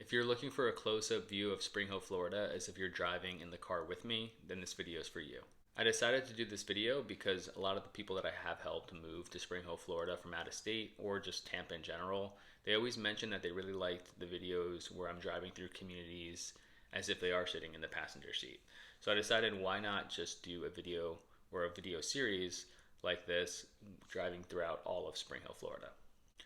If you're looking for a close-up view of Spring Hill, Florida, as if you're driving in the car with me, then this video is for you. I decided to do this video because a lot of the people that I have helped move to Spring Hill, Florida from out of state or just Tampa in general, they always mention that they really liked the videos where I'm driving through communities as if they are sitting in the passenger seat. So I decided, why not just do a video or a video series like this, driving throughout all of Spring Hill, Florida.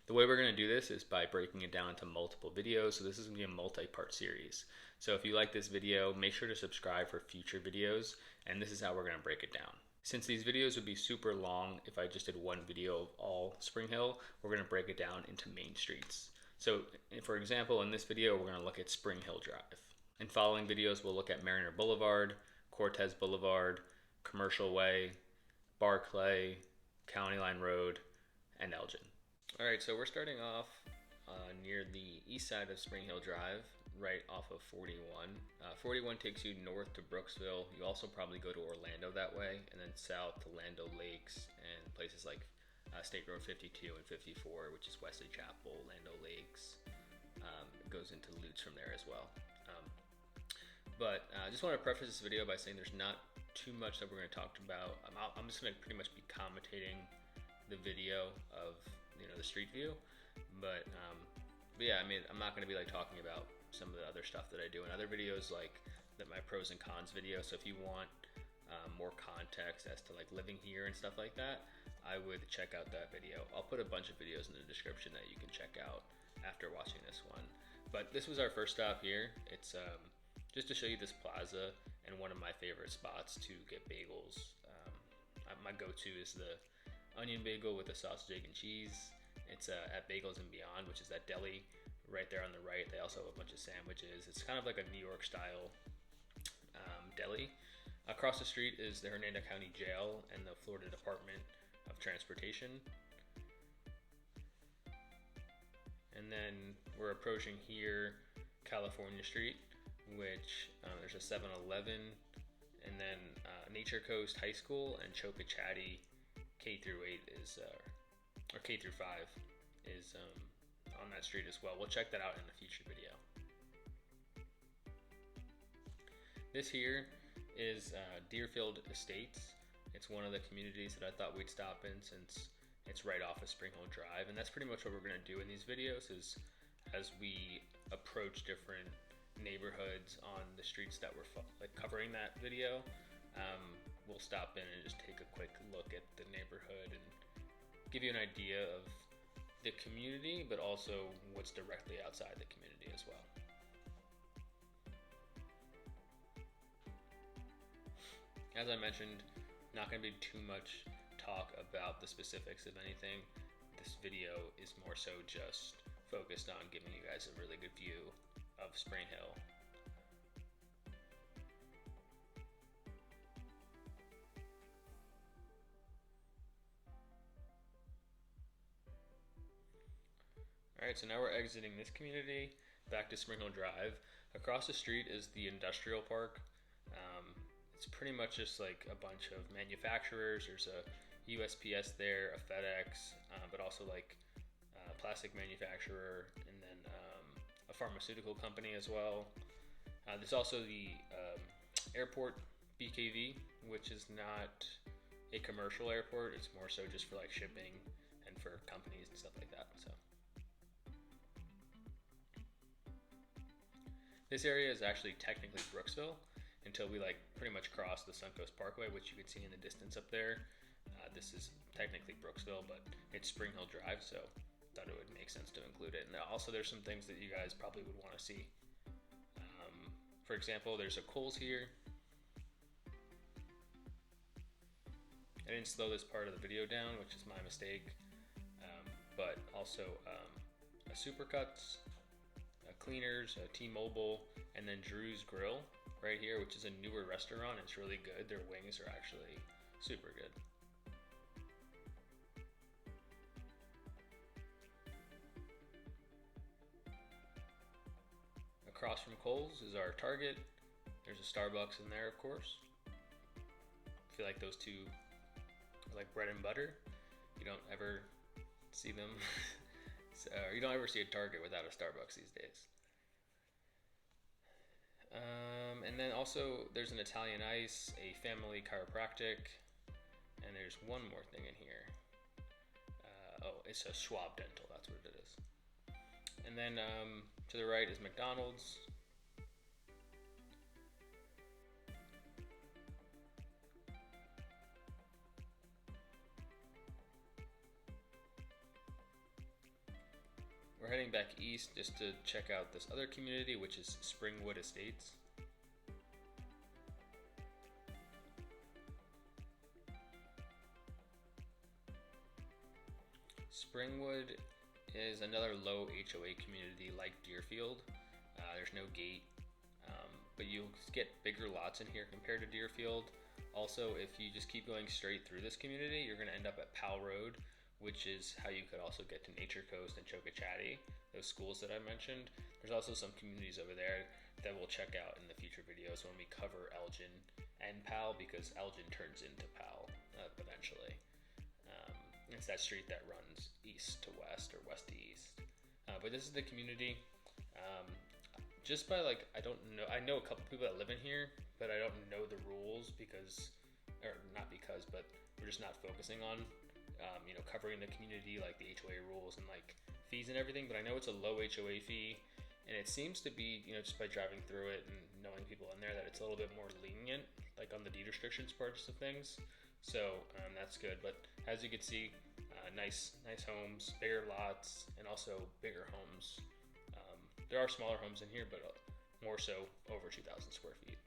The way we're going to do this is by breaking it down into multiple videos. So this is going to be a multi-part series. So if you like this video, make sure to subscribe for future videos. And this is how we're going to break it down. Since these videos would be super long if I just did one video of all Spring Hill, we're going to break it down into main streets. So for example, in this video, we're going to look at Spring Hill Drive. In following videos, we'll look at Mariner Boulevard, Cortez Boulevard, Commercial Way, Barclay, County Line Road, and Elgin. Alright, so we're starting off near the east side of Spring Hill Drive, right off of 41. 41 takes you north to Brooksville. You also probably go to Orlando that way, and then south to Lando Lakes and places like State Road 52 and 54, which is Wesley Chapel, Lando Lakes. It goes into Lutz from there as well. But I just want to preface this video by saying there's not too much that we're going to talk about. I'm just going to pretty much be commentating the video of the street view, but yeah, I mean, I'm not going to be like talking about some of the other stuff that I do in other videos, like my pros and cons video. So if you want more context as to like living here and stuff like that, I would check out that video. I'll put a bunch of videos in the description that you can check out after watching this one. But this was our first stop here. It's just to show you this plaza and one of my favorite spots to get bagels. My go-to is the onion bagel with the sausage, egg, and cheese. It's at Bagels and Beyond, which is that deli right there on the right. They also have a bunch of sandwiches. It's kind of like a New York style deli. Across the street is the Hernando County Jail and the Florida Department of Transportation. And then we're approaching here California Street, which there's a 7-Eleven, and then Nature Coast High School and Chocochatty K through 8 is, or K through 5 is on that street as well. We'll check that out in a future video. This here is Deerfield Estates. It's one of the communities that I thought we'd stop in since it's right off of Spring Hill Drive, and that's pretty much what we're going to do in these videos. Is as we approach different neighborhoods on the streets that we're covering that video, we'll stop in and just take a quick look at the neighborhood and give you an idea of the community, but also what's directly outside the community as well. As I mentioned, not going to be too much talk about the specifics of anything. This video is more so just focused on giving you guys a really good view of Spring Hill. Alright, so now we're exiting this community back to Spring Hill Drive. Across the street is the industrial park. It's pretty much just like a bunch of manufacturers. There's a USPS there, a FedEx, but also like a plastic manufacturer, and then a pharmaceutical company as well. There's also the airport BKV, which is not a commercial airport. It's more so just for like shipping and for companies and stuff like that. So this area is actually technically Brooksville until we like pretty much cross the Suncoast Parkway, which you can see in the distance up there. This is technically Brooksville, but it's Spring Hill Drive, so thought it would make sense to include it. And also there's some things that you guys probably would want to see. For example, there's a Kohl's here. I didn't slow this part of the video down, which is my mistake. But also a Supercuts, a Cleaners, a T-Mobile, and then Drew's Grill right here, which is a newer restaurant. It's really good. Their wings are actually super good. Across from Kohl's is our Target. There's a Starbucks in there, of course. I feel like those two are like bread and butter. You don't ever see them. You don't ever see a Target without a Starbucks these days. And then also there's an Italian Ice, a family chiropractic, and there's one more thing in here. It's a Schwab Dental, that's what it is. And then to the right is McDonald's. We're heading back east just to check out this other community, which is Springwood Estates. Springwood is another low HOA community like Deerfield. There's no gate, but you'll get bigger lots in here compared to Deerfield. Also, if you just keep going straight through this community, you're going to end up at Powell Road, which is how you could also get to Nature Coast and Chocochatty, those schools that I mentioned. There's also some communities over there that we'll check out in the future videos when we cover Elgin and Powell, because Elgin turns into Powell eventually. It's that street that runs east to west or west to east. But this is the community. Just by I know a couple people that live in here, but I don't know the rules but we're just not focusing on, covering the community, like the HOA rules and like fees and everything. But I know it's a low HOA fee, and it seems to be, just by driving through it and knowing people in there, that it's a little bit more lenient, like on the deed restrictions parts of things. So that's good. But as you can see, nice homes, bigger lots, and also bigger homes. There are smaller homes in here, but more so over 2,000 square feet.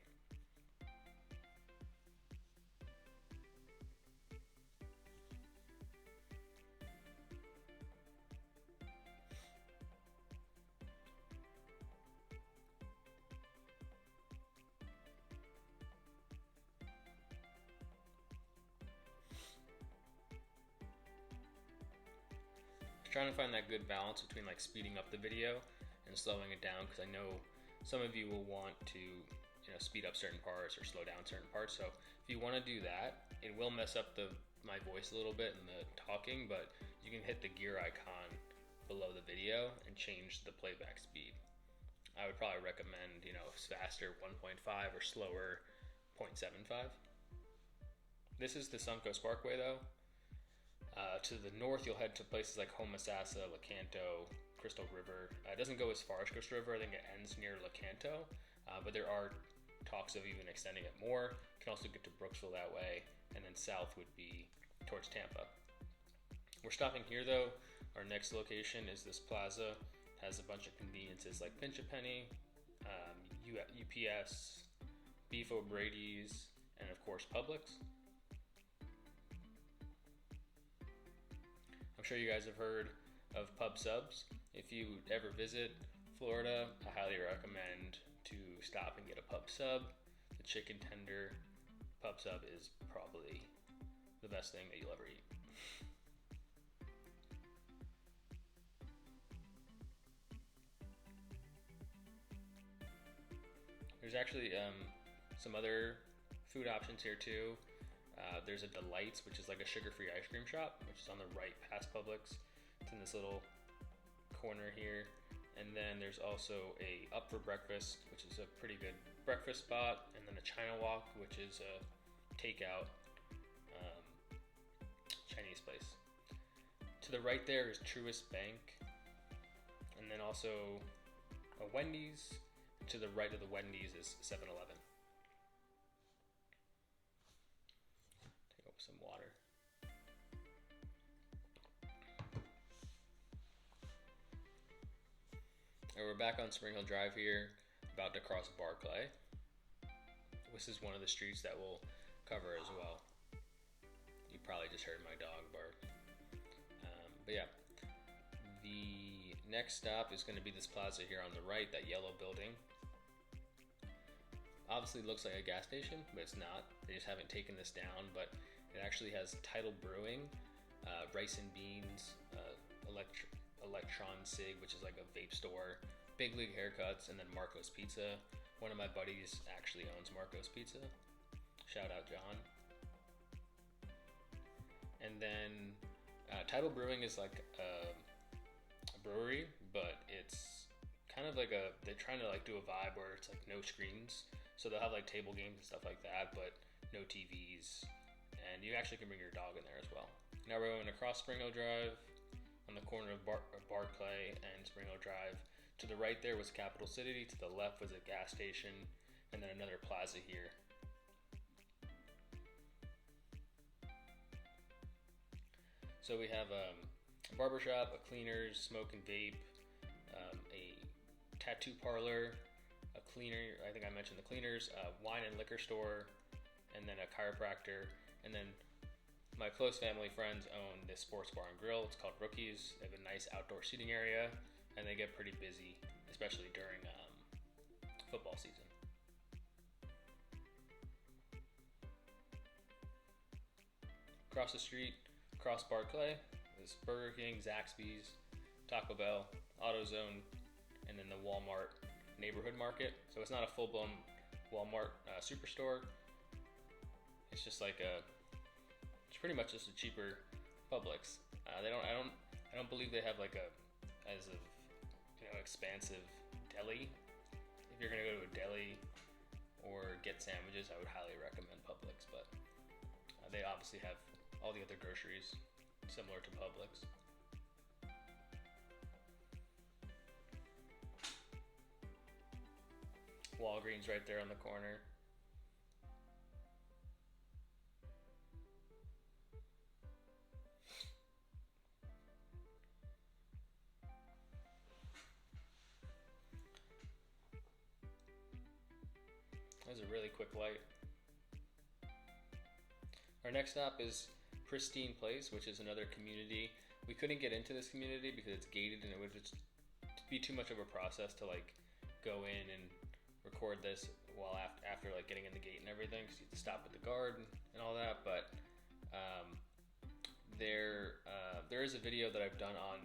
Trying to find that good balance between like speeding up the video and slowing it down, because I know some of you will want to speed up certain parts or slow down certain parts. So if you want to do that, it will mess up my voice a little bit in the talking, but you can hit the gear icon below the video and change the playback speed. I would probably recommend faster 1.5 or slower 0.75. This is the Suncoast Parkway though. To the north, you'll head to places like Homosassa, Lecanto, Crystal River. It doesn't go as far as Crystal River. I think it ends near Lecanto, but there are talks of even extending it more. You can also get to Brooksville that way, and then south would be towards Tampa. We're stopping here though. Our next location is this Plaza. It has a bunch of conveniences like Pinch a Penny, UPS, Beef O'Brady's, and of course Publix. I'm sure you guys have heard of pub subs. If you ever visit Florida, I highly recommend to stop and get a pub sub. The chicken tender pub sub is probably the best thing that you'll ever eat. There's actually some other food options here too. There's a Delights, which is like a sugar-free ice cream shop, which is on the right past Publix. It's in this little corner here. And then there's also a Up for Breakfast, which is a pretty good breakfast spot. And then a China Walk, which is a takeout Chinese place. To the right there is Truist Bank. And then also a Wendy's. To the right of the Wendy's is 7-Eleven. Take up some water. And we're back on Spring Hill Drive here, about to cross Barclay. This is one of the streets that we'll cover as well. You probably just heard my dog bark. But yeah, the next stop is going to be this plaza here on the right, that yellow building. Obviously looks like a gas station, but it's not. They just haven't taken this down, but it actually has Tidal Brewing, Rice and Beans, Electron Sig, which is like a vape store, Big League Haircuts, and then Marco's Pizza. One of my buddies actually owns Marco's Pizza. Shout out John. And then Tidal Brewing is like a brewery, but it's kind of like they're trying to like do a vibe where it's like no screens. So they'll have like table games and stuff like that, but no TVs. And you actually can bring your dog in there as well. Now we're going across Spring Hill Drive on the corner of Barclay and Spring Hill Drive. To the right there was Capital City. To the left was a gas station, and then another plaza here. So we have a barbershop, a cleaners, smoke and vape, a tattoo parlor, a cleaner, I think I mentioned the cleaners, a wine and liquor store, and then a chiropractor. And then my close family friends own this sports bar and grill. It's called Rookies. They have a nice outdoor seating area, and they get pretty busy, especially during football season. Across the street, across Barclay, is Burger King, Zaxby's, Taco Bell, AutoZone, and then the Walmart neighborhood market. So it's not a full-blown Walmart superstore. It's just like it's pretty much just a cheaper Publix. I don't believe they have like as expansive deli. If you're gonna go to a deli or get sandwiches, I would highly recommend Publix. But they obviously have all the other groceries similar to Publix. Walgreens right there on the corner. That was a really quick light. Our next stop is Pristine Place, which is another community. We couldn't get into this community because it's gated, and it would just be too much of a process to like go in and record this while after like getting in the gate and everything, because you have to stop at the guard and all that. But there is a video that I've done on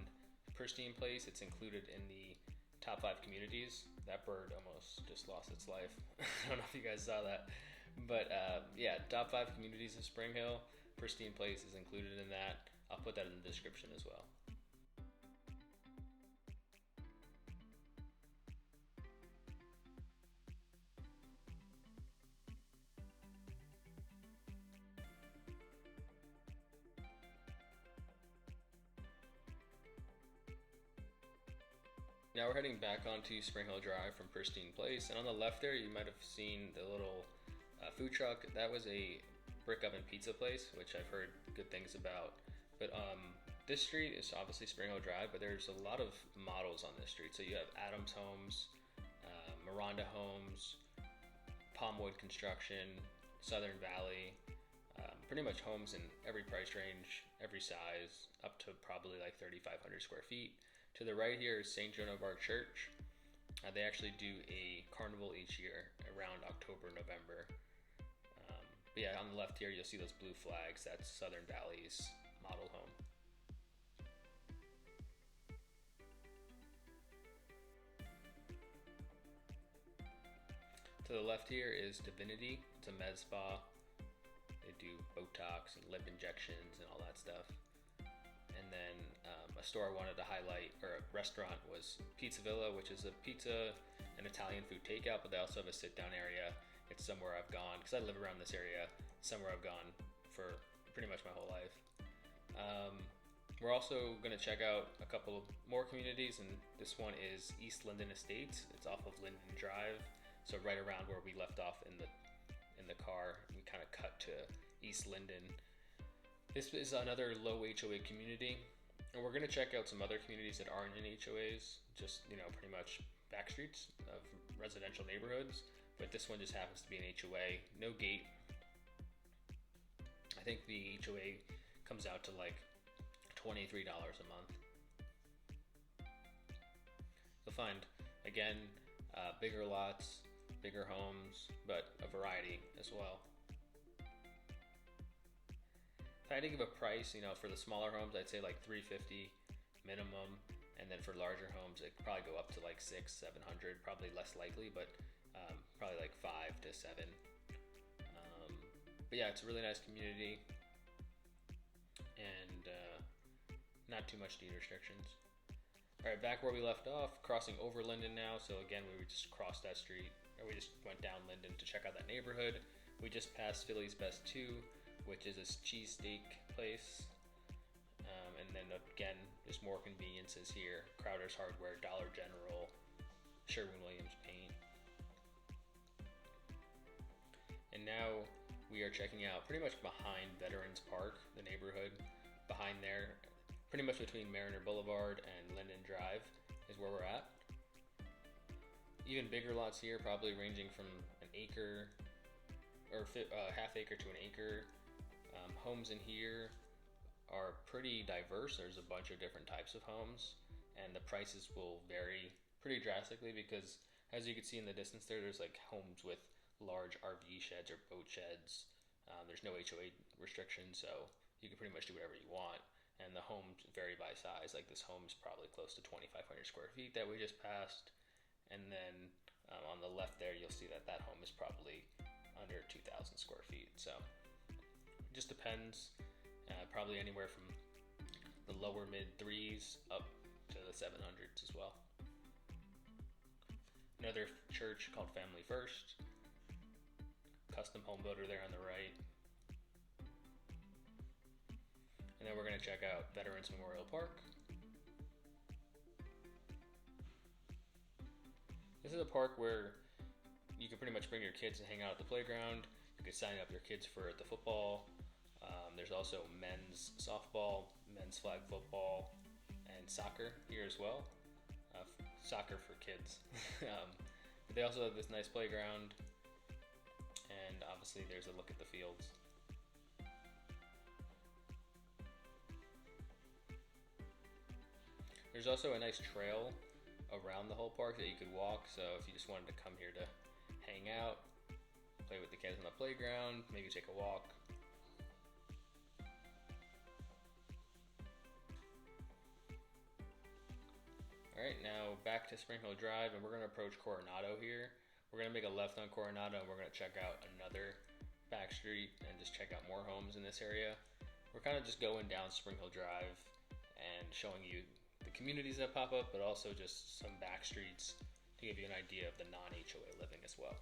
Pristine Place. It's included in the top 5 communities. That bird almost just lost its life. I don't know if you guys saw that, but yeah, top 5 communities of Spring Hill. Pristine Place is included in that. I'll put that in the description as well. Now we're heading back onto Spring Hill Drive from Pristine Place, and on the left there you might have seen the little food truck. That was a brick oven pizza place, which I've heard good things about. But this street is obviously Spring Hill Drive, but there's a lot of models on this street. So you have Adams Homes, Miranda Homes, Palmwood Construction, Southern Valley, pretty much homes in every price range, every size, up to probably like 3,500 square feet. To the right here is St. Joan of Arc Church. They actually do a carnival each year around October, November. But yeah, on the left here you'll see those blue flags. That's Southern Valley's model home. To the left here is Divinity. It's a med spa. They do Botox and lip injections and all that stuff. And then a store I wanted to highlight, or a restaurant, was Pizza Villa, which is a pizza and Italian food takeout, but they also have a sit-down area. It's somewhere I've gone, because I live around this area, somewhere I've gone for pretty much my whole life. We're also going to check out a couple of more communities, and this one is East Linden Estates. It's off of Linden Drive, so right around where we left off in the car. We kind of cut to East Linden. This is another low HOA community, and we're going to check out some other communities that aren't in HOAs, just, pretty much back streets of residential neighborhoods, but this one just happens to be an HOA, no gate. I think the HOA comes out to like $23 a month. You'll find, again, bigger lots, bigger homes, but a variety as well. If I had to give a price, for the smaller homes, I'd say like $350 minimum, and then for larger homes, it could probably go up to like $600-700, probably less likely, but probably like $5 to $7. But yeah, it's a really nice community, and not too much deed restrictions. All right, back where we left off, crossing over Linden now. So again, we just crossed that street, or we just went down Linden to check out that neighborhood. We just passed Philly's Best 2, which is a cheesesteak place. And then again, there's more conveniences here. Crowder's Hardware, Dollar General, Sherwin-Williams Paint. And now we are checking out pretty much behind Veterans Park, the neighborhood behind there. Pretty much between Mariner Boulevard and Linden Drive is where we're at. Even bigger lots here, probably ranging from an acre or half acre to an acre. Homes in here are pretty diverse. There's a bunch of different types of homes, and the prices will vary pretty drastically because, as you can see in the distance there's like homes with large RV sheds or boat sheds. There's no HOA restrictions, so you can pretty much do whatever you want. And the homes vary by size. Like this home is probably close to 2,500 square feet that we just passed. And then on the left there, you'll see that that home is probably under 2,000 square feet. So it just depends. Probably anywhere from the lower mid threes up to the 700s as well. Another church called Family First. Custom home builder there on the right. And then we're going to check out Veterans Memorial Park. This is a park where you can pretty much bring your kids and hang out at the playground. You can sign up your kids for the football. There's also men's softball, men's flag football, and soccer here as well. Soccer for kids. But they also have this nice playground. And obviously there's a look at the fields. There's also a nice trail around the whole park that you could walk, so if you just wanted to come here to hang out, play with the kids on the playground, maybe take a walk. Alright, now back to Spring Hill Drive, and we're going to approach Coronado here. We're going to make a left on Coronado, and we're going to check out another back street and just check out more homes in this area. We're kind of just going down Spring Hill Drive and showing you the communities that pop up, but also just some back streets to give you an idea of the non-HOA living as well.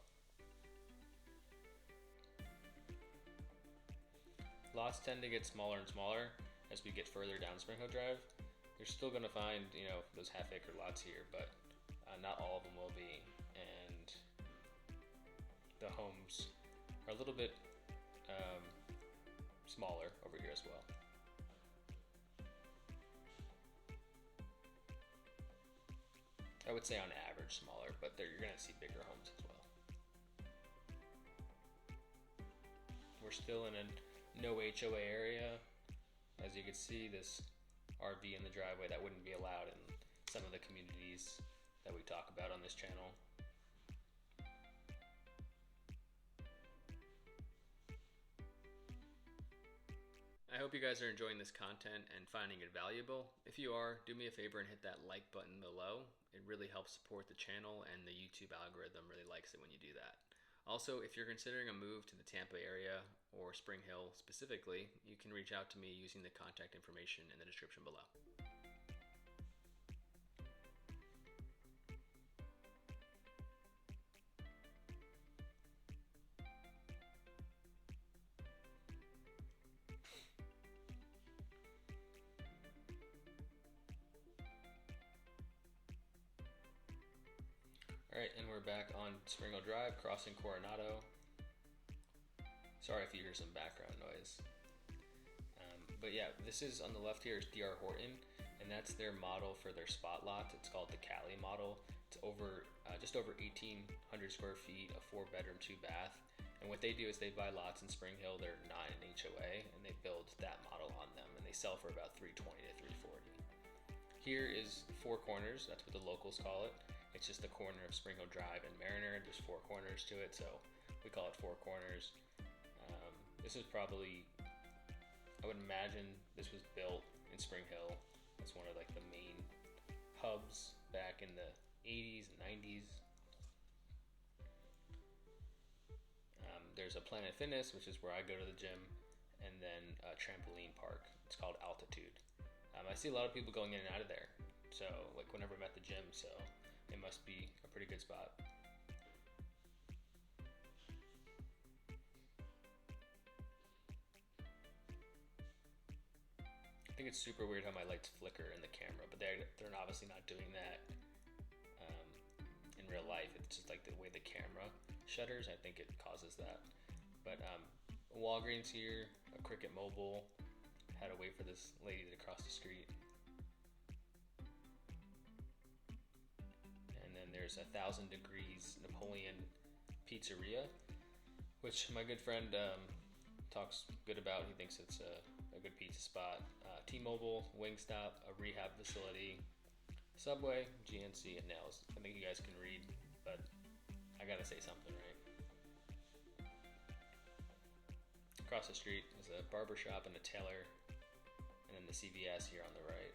Lots tend to get smaller and smaller as we get further down Spring Hill Drive. You're still going to find, those half-acre lots here, but not all of them will be. And the homes are a little bit smaller over here as well. I would say on average smaller, but you're going to see bigger homes as well. We're still in a no HOA area. As you can see, this RV in the driveway, that wouldn't be allowed in some of the communities that we talk about on this channel. I hope you guys are enjoying this content and finding it valuable. If you are, do me a favor and hit that like button below. It really helps support the channel, and the YouTube algorithm really likes it when you do that. Also, if you're considering a move to the Tampa area or Spring Hill specifically, you can reach out to me using the contact information in the description below. Alright, and we're back on Spring Hill Drive, crossing Coronado. Sorry if you hear some background noise. But yeah, this is on the left here is D.R. Horton, and that's their model for their spot lots. It's called the Cali model. It's over just over 1,800 square feet, a 4-bedroom, 2-bath. And what they do is they buy lots in Spring Hill. They're not an HOA, and they build that model on them, and they sell for about $320 to $340. Here is Four Corners. That's what the locals call it. It's just the corner of Spring Hill Drive and Mariner. There's 4 corners to it, so we call it Four Corners. This is probably, I would imagine this was built in Spring Hill. It's one of like the main hubs back in the 80s and 90s. There's a Planet Fitness, which is where I go to the gym, and then a trampoline park. It's called Altitude. I see a lot of people going in and out of there. So like whenever I'm at the gym, so it must be a pretty good spot. I think it's super weird how my lights flicker in the camera, but they're obviously not doing that in real life. It's just like the way the camera shutters. I think it causes that. But Walgreens here, a Cricket Mobile. Had to wait for this lady to cross the street. And then there's 1,000 Degrees Napoleon Pizzeria, which my good friend talks good about. He thinks it's a good pizza spot. T-Mobile, Wingstop, a rehab facility, Subway, GNC, and Nails. I think you guys can read, but I gotta say something, right? Across the street is a barber shop and a tailor, and then the CVS here on the right.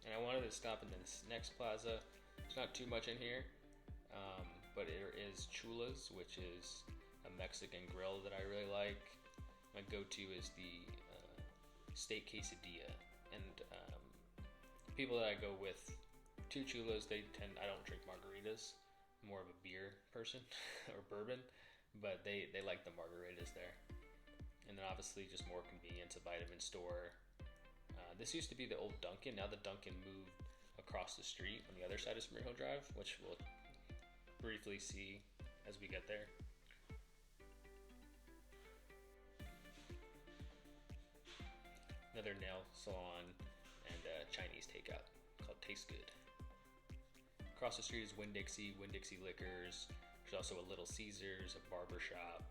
And I wanted to stop in this next plaza. There's not too much in here, but there is Chula's, which is a Mexican grill that I really like. My go-to is the steak quesadilla, and people that I go with to Chula's, I don't drink margaritas. I'm more of a beer person or bourbon, but they like the margaritas there. And then obviously just more convenience, a vitamin store. This used to be the old Dunkin'. Now the Dunkin' moved across the street on the other side of Spring Hill Drive, which we'll briefly see as we get there. Another nail salon and Chinese takeout called Taste Good. Across the street is Winn-Dixie Liquors. There's also a Little Caesars, a barber shop,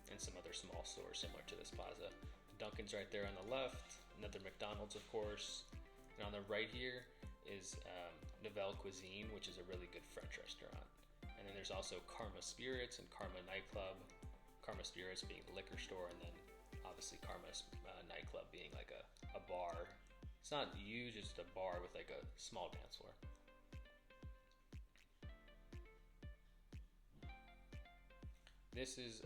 and some other small stores similar to this plaza. Dunkin's right there on the left, another McDonald's, of course. And on the right here is Nouvelle Cuisine, which is a really good French restaurant. And then there's also Karma Spirits and Karma Nightclub. Karma Spirits being the liquor store, and then obviously Karma's Nightclub being like a bar. It's not huge, it's just a bar with like a small dance floor. This is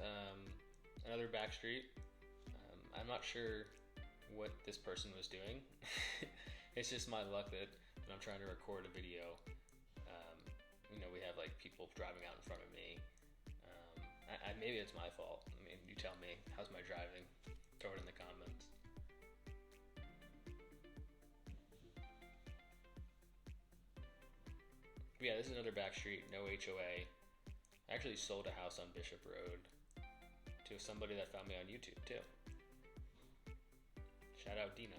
another back street. I'm not sure what this person was doing. It's just my luck that when I'm trying to record a video, we have like people driving out in front of me. Maybe it's my fault. I mean, you tell me. How's my driving? Throw it in the comments. But yeah, this is another back street, no HOA. I actually sold a house on Bishop Road to somebody that found me on YouTube too. Shout out Dina.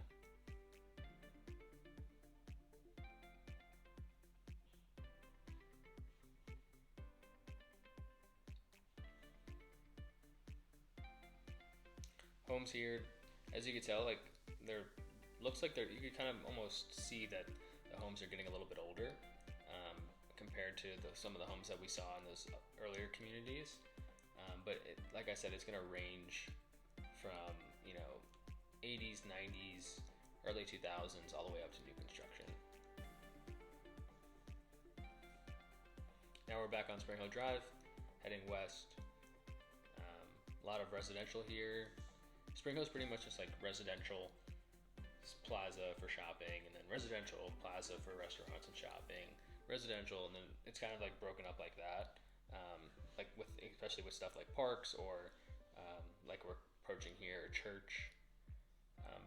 Homes here, as you can tell, like you can kind of almost see that the homes are getting a little bit older compared to some of the homes that we saw in those earlier communities. But like I said, it's going to range from 80s, 90s, early 2000s, all the way up to new construction. Now we're back on Spring Hill Drive, heading west. A lot of residential here. Spring Hill's pretty much just like residential plaza for shopping, and then residential plaza for restaurants and shopping. Residential, and then it's kind of like broken up like that. Especially with stuff like parks or like we're approaching here, a church.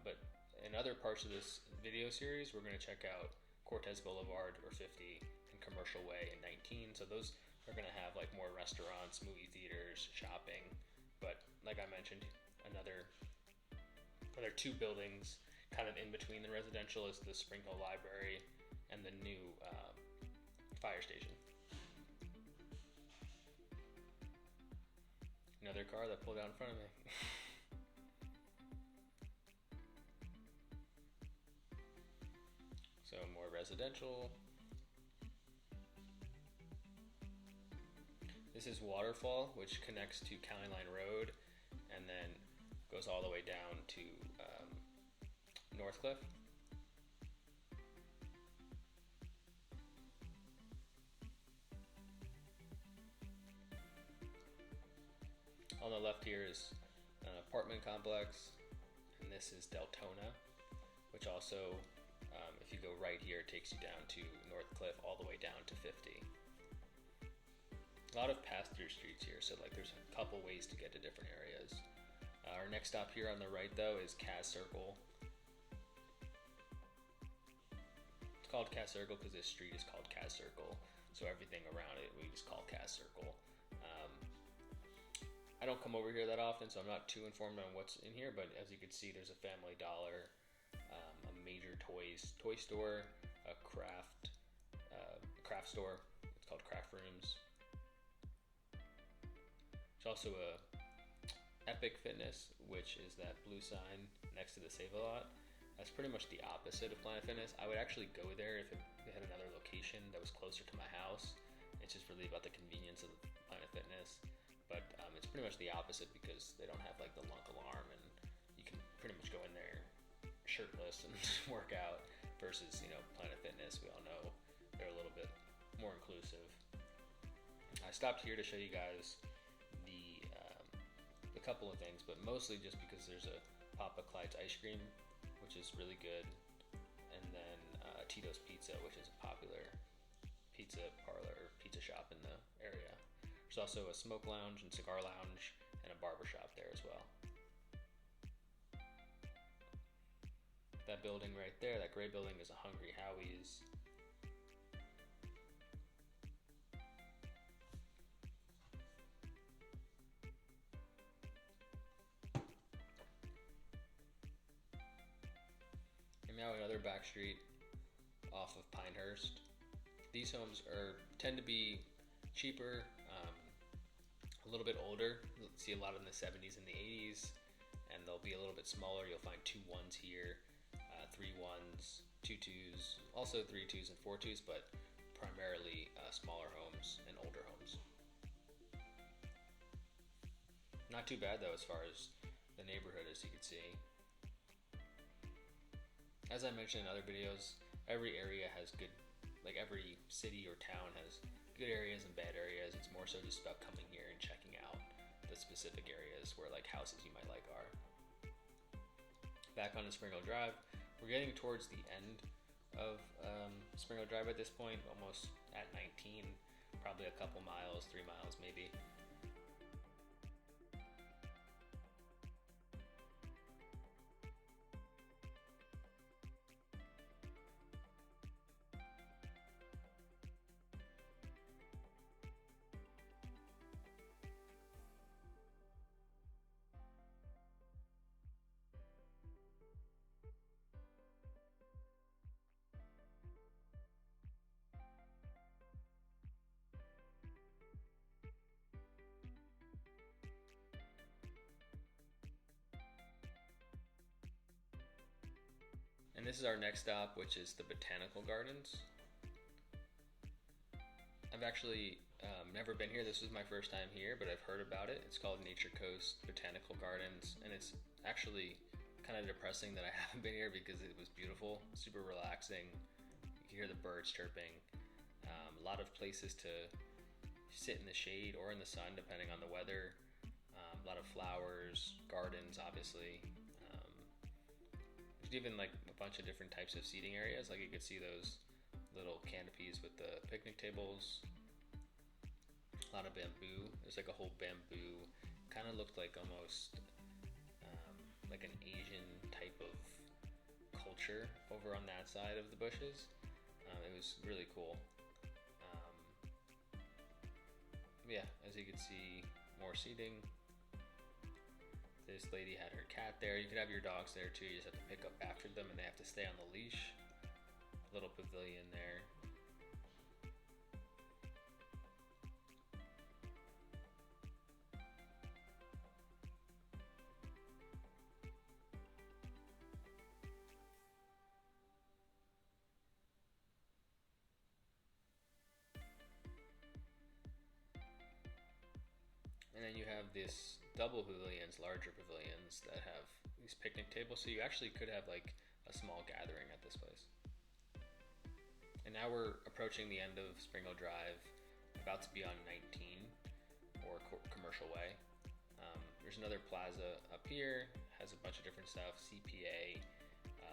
But in other parts of this video series, we're going to check out Cortez Boulevard or 50 and Commercial Way and 19. So those are going to have like more restaurants, movie theaters, shopping. But like I mentioned, another two buildings kind of in between the residential is the Spring Hill Library and the new fire station. Another car that pulled out in front of me. So more residential. This is Waterfall, which connects to County Line Road and then goes all the way down to Northcliffe. On the left here is an apartment complex. this is Deltona, which also, if you go right here, it takes you down to North Cliff all the way down to 50. A lot of pass-through streets here, so like there's a couple ways to get to different areas. Our next stop here on the right though is Cas Circle. It's called Cas Circle because this street is called Cas Circle, so everything around it we just call Cas Circle. I don't come over here that often, so I'm not too informed on what's in here, but as you can see, there's a Family Dollar, a major toy store, a craft store. It's called Craft Rooms. There's also a Epic Fitness, which is that blue sign next to the Save-A-Lot. That's pretty much the opposite of Planet Fitness. I would actually go there if they had another location that was closer to my house. It's just really about the convenience of Planet Fitness. But it's pretty much the opposite because they don't have like the lunk alarm, and you can pretty much go in there shirtless and work out versus, Planet Fitness. We all know they're a little bit more inclusive. I stopped here to show you guys the couple of things, but mostly just because there's a Papa Clyde's ice cream, which is really good, and then Tito's Pizza, which is a popular pizza parlor or pizza shop in the area. There's also a smoke lounge and cigar lounge and a barber shop there as well. That building right there, that gray building, is a Hungry Howie's. And now another back street off of Pinehurst. These homes tend to be cheaper, a little bit older. You'll see a lot in the 70s and the 80s, and they'll be a little bit smaller. You'll find 2 1s here, 3 1s, 2 2s, also 3 2s and 4 2s, but primarily smaller homes and older homes. Not too bad though as far as the neighborhood, as you can see. As I mentioned in other videos, every area has good, like every city or town has good areas and bad areas. It's more so just about coming here and checking out the specific areas where like houses you might like are. Back on the Spring Hill Drive, we're getting towards the end of Spring Hill Drive at this point, almost at 19, probably a couple miles, 3 miles maybe. And this is our next stop, which is the Botanical Gardens. I've actually never been here. This was my first time here, but I've heard about it. It's called Nature Coast Botanical Gardens, and it's actually kind of depressing that I haven't been here because it was beautiful, super relaxing. You can hear the birds chirping. A lot of places to sit in the shade or in the sun, depending on the weather. A lot of flowers, gardens, obviously. There's even like a bunch of different types of seating areas. Like you could see those little canopies with the picnic tables. A lot of bamboo. There's like a whole bamboo. Kind of looked like almost like an Asian type of culture over on that side of the bushes. It was really cool. Yeah, as you can see, more seating. This lady had her cat there. You could have your dogs there too. You just have to pick up after them and they have to stay on the leash. Little pavilion there. And then you have this double pavilions, larger pavilions that have these picnic tables. So you actually could have like a small gathering at this place. And now we're approaching the end of Spring Hill Drive, about to be on 19 or Commercial Way. There's another Plaza up here, has a bunch of different stuff, CPA,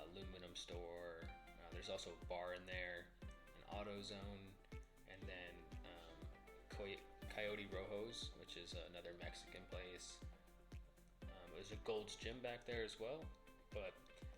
aluminum store. There's also a bar in there, an auto zone, and then Coyote Rojo's, which is another Mexican place. There's a Gold's Gym back there as well. But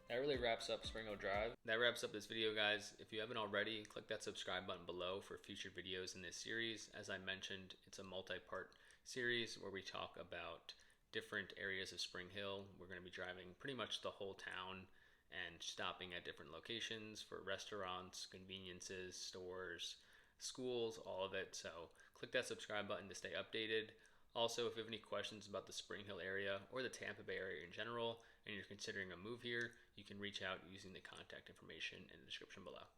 that really wraps up Spring Hill Drive. That wraps up this video, guys. If you haven't already, click that subscribe button below for future videos in this series. As I mentioned, it's a multi-part series where we talk about different areas of Spring Hill. We're going to be driving pretty much the whole town and stopping at different locations for restaurants, conveniences, stores, schools, all of it. So click that subscribe button to stay updated. Also, if you have any questions about the Spring Hill area or the Tampa Bay area in general, and you're considering a move here, you can reach out using the contact information in the description below.